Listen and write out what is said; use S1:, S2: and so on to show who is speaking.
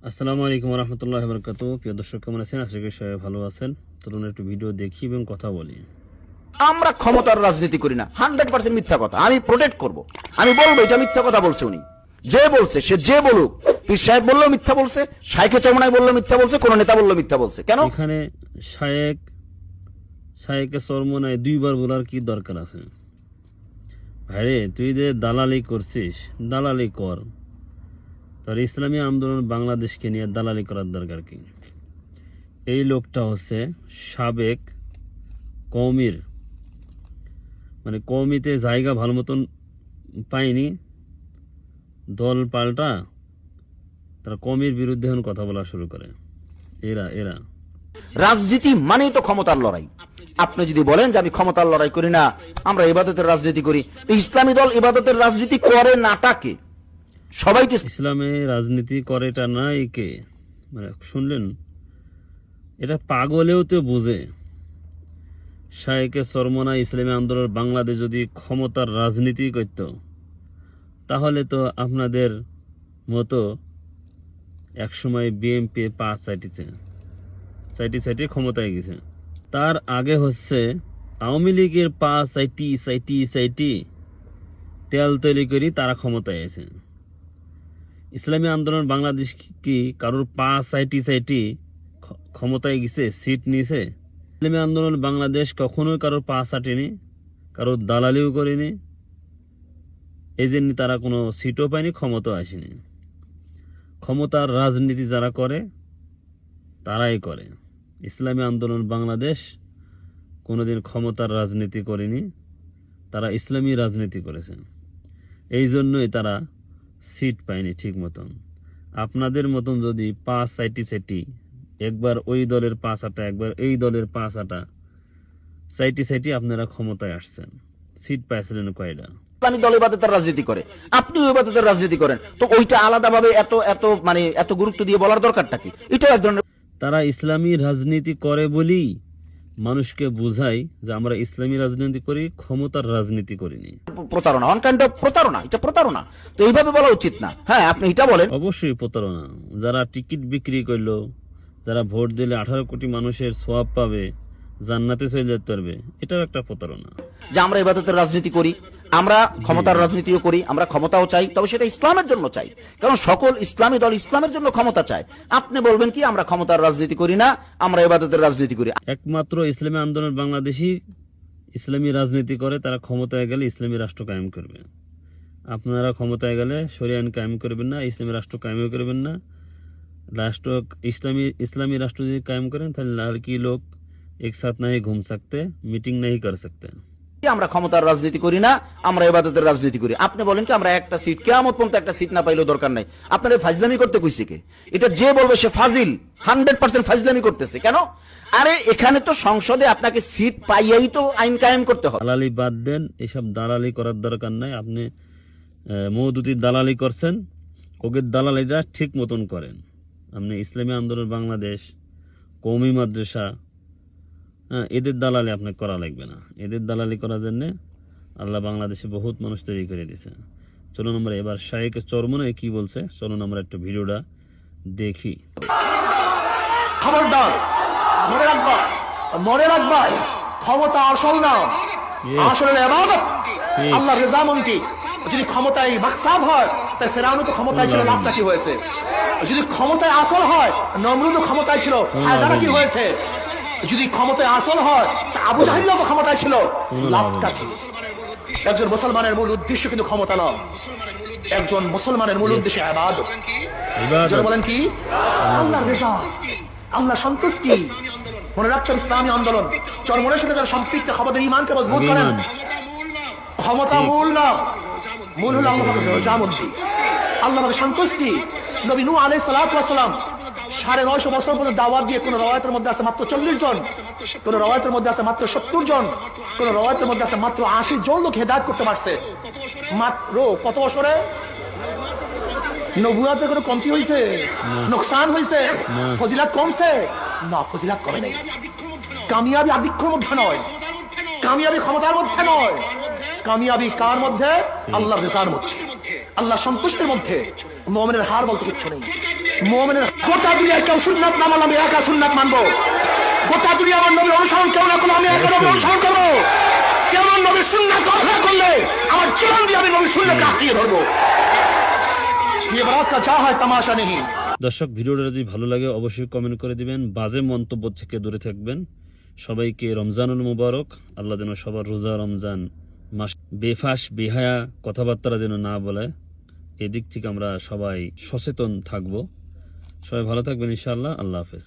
S1: আসসালামু আলাইকুম রহমতুল্লাহ বরকাত। প্রিয় দর্শক, কেমন আছেন? আশা করি সবাই ভালো আছেন। চলুন একটু ভিডিও দেখি এবং কথা বলি।
S2: আমরা ক্ষমতার রাজনীতি করি না, 100% মিথ্যা কথা। আমি প্রোটেক্ট করব, আমি বলবো এটা মিথ্যা কথা বলছে উনি। যে বলছে সে যে বলুক, পীর সাহেব বললো মিথ্যা বলছে, শাইখে চরমনাই বললো মিথ্যা বলছে, কোন নেতা বললো মিথ্যা বলছে। কেন?
S1: এখানে শায়েকে চরমনাই দুইবার বলার কি দরকার আছে? ভাইরে, তুই যে দালালি করছিস, দালালি কর। তোর ইসলামী আন্দোলন বাংলাদেশকে নিয়ে দালালি করার দরকার কি? এই লোকটা হচ্ছে সাবেক কওমির, মানে কওমিতে জায়গা ভালো মতন পায়নি, দল পাল্টা তারা কওমির বিরুদ্ধে এখন কথা বলা শুরু করে। এরা
S2: রাজনীতি মানেই তো ক্ষমতার লড়াই। আপনি যদি বলেন যে আমি ক্ষমতার লড়াই করি না, আমরা ইবাদতের রাজনীতি করি, তো ইসলামী দল ইবাদতের রাজনীতি করে নাটাকে সবাই কি
S1: ইসলামে রাজনীতি করে? এটা নাই কে, মানে শুনলেন, এটা পাগলেও তো বুঝে। শায়েকে চরমনাই ইসলামী আন্দোলন বাংলাদেশ যদি ক্ষমতার রাজনীতি করত, তাহলে তো আপনাদের মতো একসময় বিএনপি পা চাইটি ক্ষমতায় গেছে। তার আগে হচ্ছে আওয়ামী লীগের পা চাইটি তেল তৈরি করি তারা ক্ষমতায় আছে। ইসলামী আন্দোলন বাংলাদেশ কি কারোর পা চাইটি ক্ষমতায় গেছে, সিট নিয়েছে? ইসলামী আন্দোলন বাংলাদেশ কখনোই কারোর পা চাটেনি, কারোর দালালিও করেনি, এই জন্য তারা কোনো সিটও পায়নি, ক্ষমতাও আসেনি। ক্ষমতার রাজনীতি যারা করে তারাই করে। ইসলামী আন্দোলন বাংলাদেশ কোনোদিন ক্ষমতার রাজনীতি করেনি, তারা ইসলামী রাজনীতি করেছে। এই জন্যই তারা সিট পায়নি ঠিক মতন। আপনাদের মতন যদি পাঁচ চাইটি একবার ওই দলের পাঁচ আটা, একবার এই দলের পাঁচ আটা চাইটি আপনারা ক্ষমতায় আসছেন, সিট পাইছিলেন কয়টা?
S2: ইসলামী দল ইবাদতের রাজনীতি করে, আপনি ইবাদতের রাজনীতি করেন, তো ওইটা আলাদাভাবে এত গুরুত্ব দিয়ে বলার দরকারটা কি? এটাও এক ধরনের
S1: তারা ইসলামী রাজনীতি করে বলেই মানুষকে বুঝাই যে আমরা ইসলামী রাজনীতি করি, ক্ষমতার রাজনীতি করিনি।
S2: প্রতারণা, অন কাইন্ড অফ প্রতারণা, এটা প্রতারণা। তো এইভাবে বলা উচিত না। হ্যাঁ, আপনি এটা বলেন।
S1: অবশ্যই প্রতারণা। যারা টিকিট বিক্রি করলো, যারা ভোট দিলে 18 কোটি মানুষের সওয়াব পাবে, জান্নাতে চলে যেতে পারবে, এটাও একটা প্রতারণা।
S2: যে আমরা ইবাদতের রাজনীতি করি, আমরা ক্ষমতার রাজনীতিও করি, আমরা ক্ষমতাও চাই, তবে সেটা ইসলামের জন্য চাই, কারণ সকল ইসলামী দল ইসলামের জন্য ক্ষমতা চায়। আপনি বলবেন কি আমরা ক্ষমতার রাজনীতি করি না, আমরা ইবাদতের রাজনীতি করি?
S1: একমাত্র ইসলামী আন্দোলন বাংলাদেশই ইসলামী রাজনীতি করে। তারা ক্ষমতায় গেলে ইসলামী রাষ্ট্র কায়েম করবে। আপনারা ক্ষমতায় গেলে শরিয়া আইন কায়েম করবেন না, ইসলামী রাষ্ট্র কায়েমও করবেন না। রাষ্ট্র ইসলামী রাষ্ট্র যদি কায়েম করেন, তাহলে আর কি লোক একসাথ नहीं घूम सकते, मीटिंग नहीं कर सकते।
S2: আমরা ক্ষমতার রাজনীতি করি না, আমরা ইবাদতের রাজনীতি করি। আপনি বলেন কি আমরা একটা সিট, কিয়ামত পর্যন্ত একটা সিট না পাইলেও দরকার নাই। আপনারা ফাজলামি করতে কইছে কে? এটা যে বলবে সে ফাজিল, 100% ফাজলামি করতেছে। কেন? আরে এখানে তো সংসদে আপনাকে সিট পাইয়াই তো আইন কায়েম করতে হবে।
S1: দালালি বাদ দেন, এসব দালালি করার দরকার নাই। আপনি মওদুদির দালালি করছেন, ওকে দালালিটা ঠিক মতন করেন। আপনি ইসলামী আন্দোলন বাংলাদেশ, কওমি মাদ্রাসা, এদের দালালি আপনার করা লাগবে না। এদের দালালি করার জন্য আল্লাহ বাংলাদেশে বহুত মানুষ তৈরি করে দিয়েছে। চলুন আমরা এবার শায়েকে চরমনাই কি বলছে, চলুন আমরা একটু ভিডিওটা দেখি।
S3: খবরদার, মনে রাখবা ক্ষমতা আসল না, আসলে ইবাদত, আল্লাহর রেজামন্দি। যদি ক্ষমতায় মাকসাদ হয়, তাই ফেরাউন তো ক্ষমতায় ছিল, লাভটা কি হয়েছে? যদি ক্ষমতায় আসল হয়, নমরুদ ক্ষমতায় ছিল, ফায়দাটা কি হয়েছে? যদি ক্ষমতায় আসল হয়, আবু জাহেল ক্ষমতায় ছিল, লাভটা কি? একজন মুসলমানের মূল উদ্দেশ্য কিন্তু ক্ষমতা নয়, একজন মুসলমানের মূল উদ্দেশ্য ইবাদত। বলেন কি? আল্লাহর রেজা, আল্লাহ সন্তুষ্টি। মনে রাখছেন ইসলামী আন্দোলন চরমনের সাথে যারা সম্পৃক্ত, আমাদের ঈমানকে মজবুত করেন। ক্ষমতা মূল না, মূল হলো আল্লাহর রেজামন্দি, আল্লাহর সন্তুষ্টি। নবী নূহ আলাইহিস সালাতু ওয়াস সালাম 950 বছর পর্যন্ত দাওয়াত দিয়ে, কোন রওয়ায়াতের মধ্যে আছে মাত্র 40 জন, কোন রওয়ায়াতের মধ্যে আছে মাত্র 70 জন, কোন রওয়ায়াতের মধ্যে আছে মাত্র 80 জন লোক হেদায়েত করতে পারছে। মাত্র কত বছরে? নবুয়তের কোনো কমতি হয়েছে? নোকসান হয়েছে? ফজিলাত কমছে? না, ফজিলাত কমে নাই। কামিয়াবি আধিক্যের মধ্যে নয়, কামিয়াবি ক্ষমতার মধ্যে নয়, কামিয়াবি কার মধ্যে? আল্লাহর রেজার মধ্যে, আল্লাহ সন্তুষ্টির মধ্যে। মুমিনের হার বলতে কিচ্ছু নেই। মুমিনের গোটা দুনিয়ায় কেউ সুন্নাত না মানলে আমি একা সুন্নাত মানবো। গোটা দুনিয়া আমার নবীর অনুসরণ কেউ না করলে আমি একা নবীর অনুসরণ করবো। কেউ আমার নবীর সুন্নাত অবহেলা করলে আমার জীবন দিয়ে আমি নবীর সুন্নাতকে আঁকড়িয়ে ধরবো। ये बारात का चाह है तमाशा नहीं।
S1: দর্শক, ভিডিওটা যদি ভালো লাগে অবশ্যই কমেন্ট করে দিবেন, বাজে মন্তব্য থেকে দূরে থাকবেন। সবাইকে রমজানুল মুবারক। আল্লাহ যেন সবার রোজা রমজান মাস বেফাস বেহায়া কথাবার্তা যেন না বলে, এদিক থেকে আমরা সবাই সচেতন থাকব। সবাই ভালো থাকবেন ইনশাআল্লাহ। আল্লাহ হাফেজ।